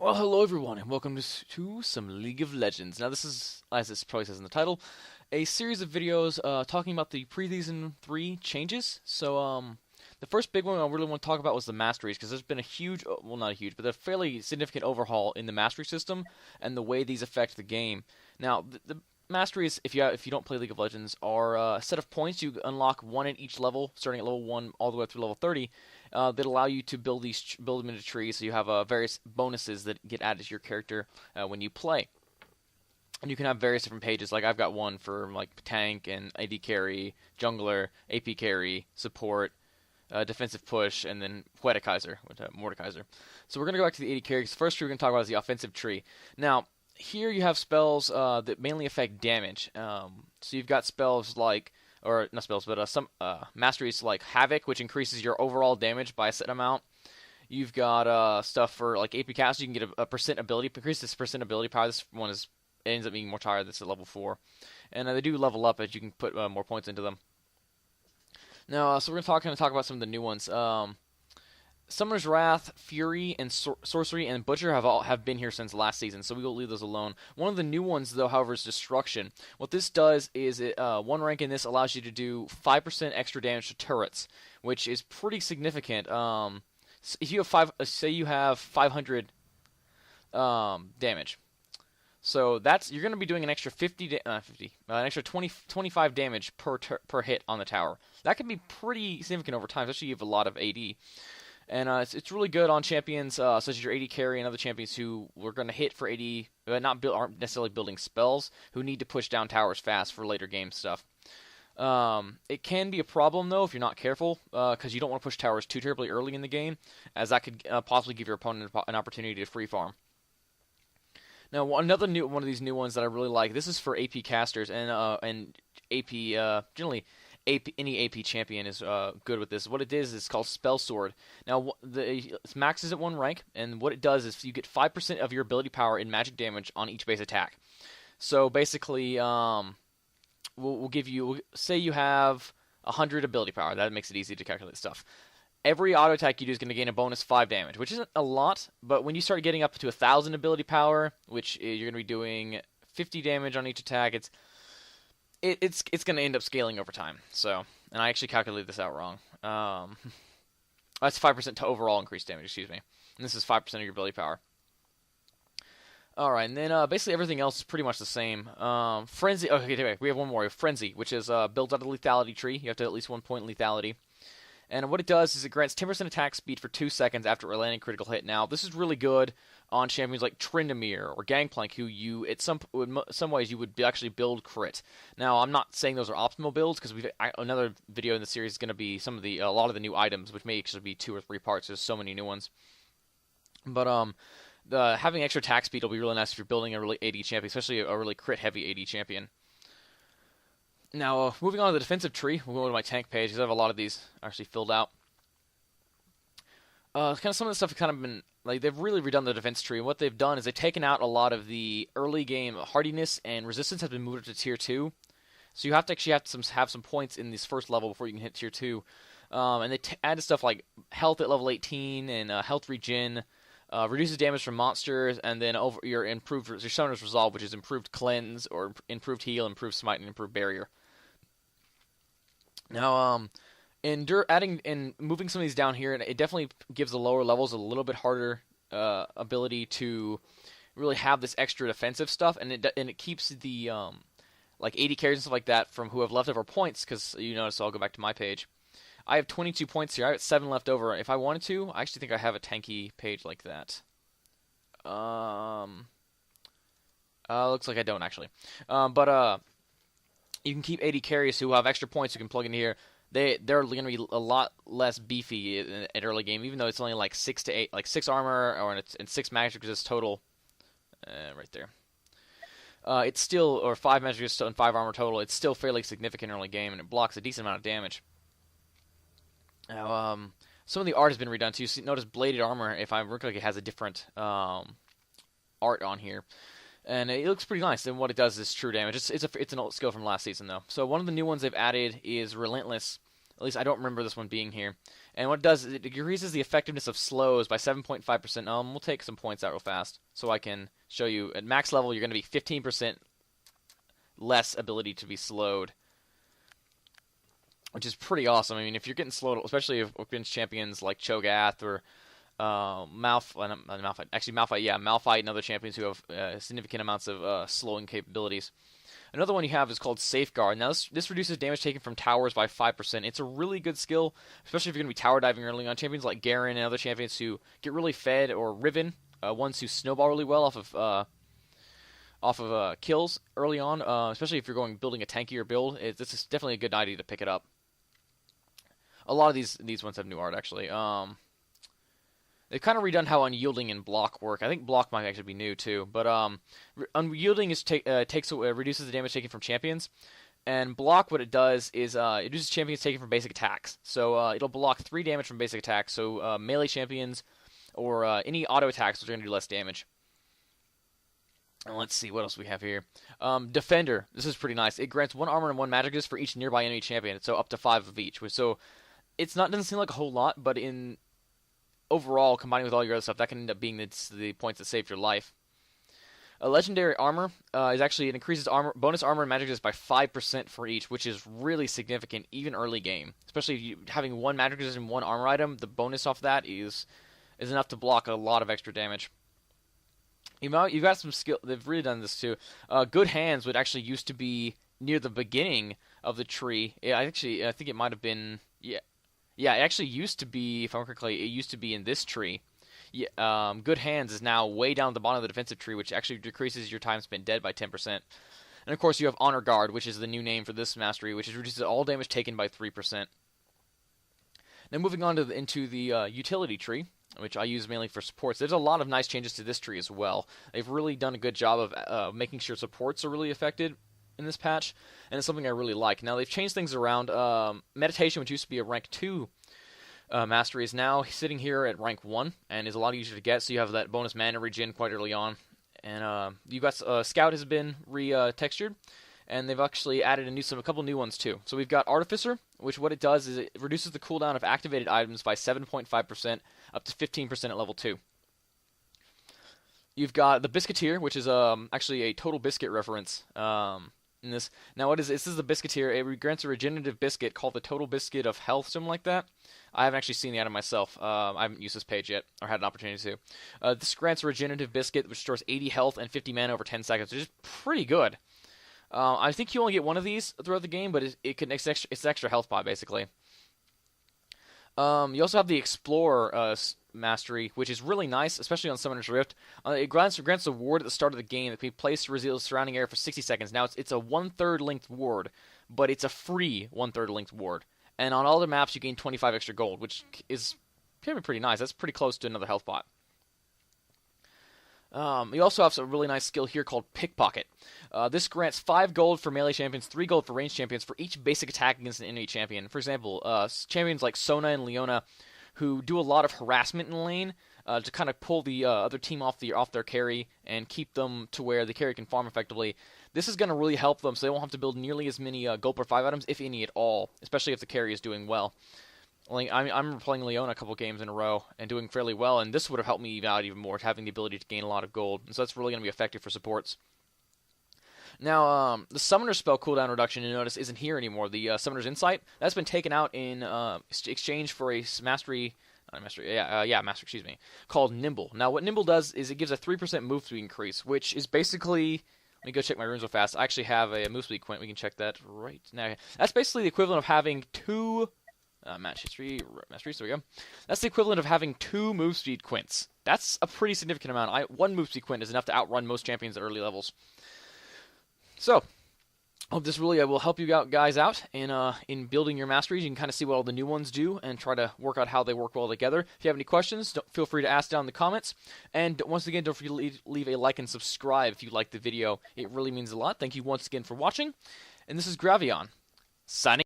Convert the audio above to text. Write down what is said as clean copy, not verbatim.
Well, hello everyone, and welcome to some League of Legends. Now, this is, as it probably says in the title, a series of videos talking about the pre-season 3 changes. The first big one I really want to talk about was the Masteries, because there's been a huge, well, not a huge, but a fairly significant overhaul in the Mastery system and the way these affect the game. Now, the Masteries, if you don't play League of Legends, are a set of points you unlock one at each level, starting at level 1 all the way up through level 30, that allow you to build them into trees. So you have various bonuses that get added to your character when you play. And you can have various different pages. Like I've got one for like tank and AD carry, jungler, AP carry, support, defensive push, and then Poetikizer, Mordekaiser. So we're gonna go back to the AD carry. 'Cause the first tree we're gonna talk about is the offensive tree. Now here you have spells that mainly affect damage. So you've got spells like, or not spells, but some masteries like Havoc, which increases your overall damage by a set amount. You've got stuff for like AP cast. You can get a percent ability, increase this percent ability power. This one ends up being more tired. This is level 4, and they do level up as you can put more points into them. Now, so we're gonna talk about some of the new ones. Summoner's Wrath, Fury, and Sorcery and Butcher have been here since last season, so we will leave those alone. One of the new ones, though, however, is Destruction. What this does is one rank in this allows you to do 5% extra damage to turrets, which is pretty significant. If you have say you have 500 damage, so you're going to be doing an extra 25 damage per hit on the tower. That can be pretty significant over time, especially if you have a lot of AD. And it's really good on champions such as your AD carry and other champions who we're going to hit for AD, aren't necessarily building spells, who need to push down towers fast for later game stuff. It can be a problem, though, if you're not careful, because you don't want to push towers too terribly early in the game, as that could possibly give your opponent an opportunity to free farm. Now, another one of these new ones that I really like, this is for AP casters, and AP, generally, any AP champion is good with this. What it is it's called Spell Sword. Now, it maxes at 1 rank, and what it does is you get 5% of your ability power in magic damage on each base attack. So basically, we'll give you, say you have 100 ability power. That makes it easy to calculate stuff. Every auto attack you do is going to gain a bonus 5 damage, which isn't a lot, but when you start getting up to 1,000 ability power, which you're going to be doing 50 damage on each attack, it's going to end up scaling over time. So, and I actually calculated this out wrong. That's 5% to overall increased damage, excuse me. And this is 5% of your ability power. Alright, and then basically everything else is pretty much the same. Frenzy, okay, we have one more. Frenzy, which is built out of the lethality tree. You have to have at least 1 point in lethality. And what it does is it grants 10% attack speed for 2 seconds after a landing critical hit. Now, this is really good on champions like Tryndamere or Gangplank, who in some ways you would actually build crit. Now, I'm not saying those are optimal builds, because another video in the series is going to be a lot of the new items, which may actually be 2 or 3 parts. There's so many new ones. But having extra attack speed will be really nice if you're building a really AD champion, especially a really crit-heavy AD champion. Now, moving on to the defensive tree, we'll go to my tank page, because I have a lot of these actually filled out. Kind of some of the stuff have kind of been, like, they've really redone the defense tree. And what they've done is they've taken out a lot of the early game hardiness, and resistance has been moved up to tier 2. So you have to actually have some points in this first level before you can hit tier 2. And they added stuff like health at level 18 and health regen, reduces damage from monsters, and then your summoner's resolve, which is improved cleanse or improved heal, improved smite, and improved barrier. Now, adding and moving some of these down here, it definitely gives the lower levels a little bit harder ability to really have this extra defensive stuff, and it keeps the like 80 carries and stuff like that from who have leftover points. Because you notice, I'll go back to my page. I have 22 points here. I have 7 left over. If I wanted to, I actually think I have a tanky page like that. Looks like I don't actually. But you can keep 80 carries who have extra points you can plug in here. They're going to be a lot less beefy at early game, even though it's only like 6 to 8, like 6 armor and 6 magic resist total. Right there. It's still, or 5 magic resist and 5 armor total. It's still fairly significant early game, and it blocks a decent amount of damage. Now, some of the art has been redone too. So notice bladed armor, if I look like it has a different art on here. And it looks pretty nice, and what it does is true damage. It's an old skill from last season, though. So one of the new ones they've added is Relentless. At least I don't remember this one being here. And what it does is it increases the effectiveness of slows by 7.5%. We'll take some points out real fast so I can show you. At max level, you're going to be 15% less ability to be slowed, which is pretty awesome. I mean, if you're getting slowed, especially against champions like Cho'Gath or Malphite and other champions who have significant amounts of slowing capabilities. Another one you have is called Safeguard. Now, this reduces damage taken from towers by 5%. It's a really good skill, especially if you're going to be tower diving early on. Champions like Garen and other champions who get really fed, or Riven, ones who snowball really well off of kills early on, especially if you're building a tankier build. This is definitely a good idea to pick it up. A lot of these ones have new art, actually. They've kind of redone how unyielding and block work. I think block might actually be new too, but unyielding reduces the damage taken from champions, and block, what it does is it reduces champions taken from basic attacks. So it'll block 3 damage from basic attacks. So melee champions or any auto attacks are going to do less damage. And let's see what else we have here. Defender. This is pretty nice. It grants 1 armor and 1 magic resist for each nearby enemy champion. So up to 5 of each. So doesn't seem like a whole lot, but overall, combining with all your other stuff, that can end up being the points that save your life. A legendary armor it increases bonus armor and magic resist by 5% for each, which is really significant, even early game. Especially if you having 1 magic resist and 1 armor item, the bonus off that is enough to block a lot of extra damage. You've got some skill. They've really done this too. Good Hands would actually used to be near the beginning of the tree. I think it might have been. Yeah, it actually used to be, if I remember correctly, it used to be in this tree. Yeah, Good Hands is now way down at the bottom of the defensive tree, which actually decreases your time spent dead by 10%. And of course, you have Honor Guard, which is the new name for this mastery, which reduces all damage taken by 3%. Now moving on into the utility tree, which I use mainly for supports. There's a lot of nice changes to this tree as well. They've really done a good job of making sure supports are really affected in this patch, and it's something I really like. Now, they've changed things around. Meditation, which used to be a rank 2 mastery, is now sitting here at rank 1, and is a lot easier to get, so you have that bonus mana regen quite early on. And you've got Scout has been re-textured, and they've actually added a couple new ones too. So we've got Artificer, which what it does is it reduces the cooldown of activated items by 7.5% up to 15% at level 2. You've got the Biscuiteer, which is actually a Total Biscuit reference in this. Now, what is this? This is the Biscuiteer. It grants a regenerative biscuit called the Total Biscuit of Health, something like that. I haven't actually seen the item myself. I haven't used this page yet, or had an opportunity to. This grants a regenerative biscuit, which stores 80 health and 50 mana over 10 seconds, which is pretty good. I think you only get one of these throughout the game, but it's extra health pot, basically. You also have the Explorer mastery, which is really nice, especially on Summoner's Rift. It grants a ward at the start of the game that can be placed to reveal the surrounding area for 60 seconds. Now, it's a 1/3 length ward, but it's a free 1/3 length ward. And on all the maps, you gain 25 extra gold, which is pretty nice. That's pretty close to another health pot. You also have a really nice skill here called Pickpocket. This grants 5 gold for melee champions, 3 gold for ranged champions for each basic attack against an enemy champion. For example, champions like Sona and Leona, who do a lot of harassment in lane to kind of pull the other team off their carry and keep them to where the carry can farm effectively. This is going to really help them, so they won't have to build nearly as many gold per 5 items, if any at all, especially if the carry is doing well. Like, I'm playing Leona a couple games in a row and doing fairly well, and this would have helped me out even more, having the ability to gain a lot of gold. And so that's really going to be effective for supports. Now, the Summoner spell cooldown reduction, you notice, isn't here anymore. The Summoner's Insight, that's been taken out in exchange for a mastery, called Nimble. Now, what Nimble does is it gives a 3% move speed increase, which is basically... Let me go check my runes real fast. I actually have a move speed quint. We can check that right now. That's basically the equivalent of having 2... match history, masteries, there we go. That's the equivalent of having 2 move speed quints. That's a pretty significant amount. 1 move speed quint is enough to outrun most champions at early levels. So, I hope this really will help you guys out in building your masteries. You can kind of see what all the new ones do and try to work out how they work well together. If you have any questions, feel free to ask down in the comments. And once again, don't forget to leave a like and subscribe if you liked the video. It really means a lot. Thank you once again for watching. And this is Gravion, signing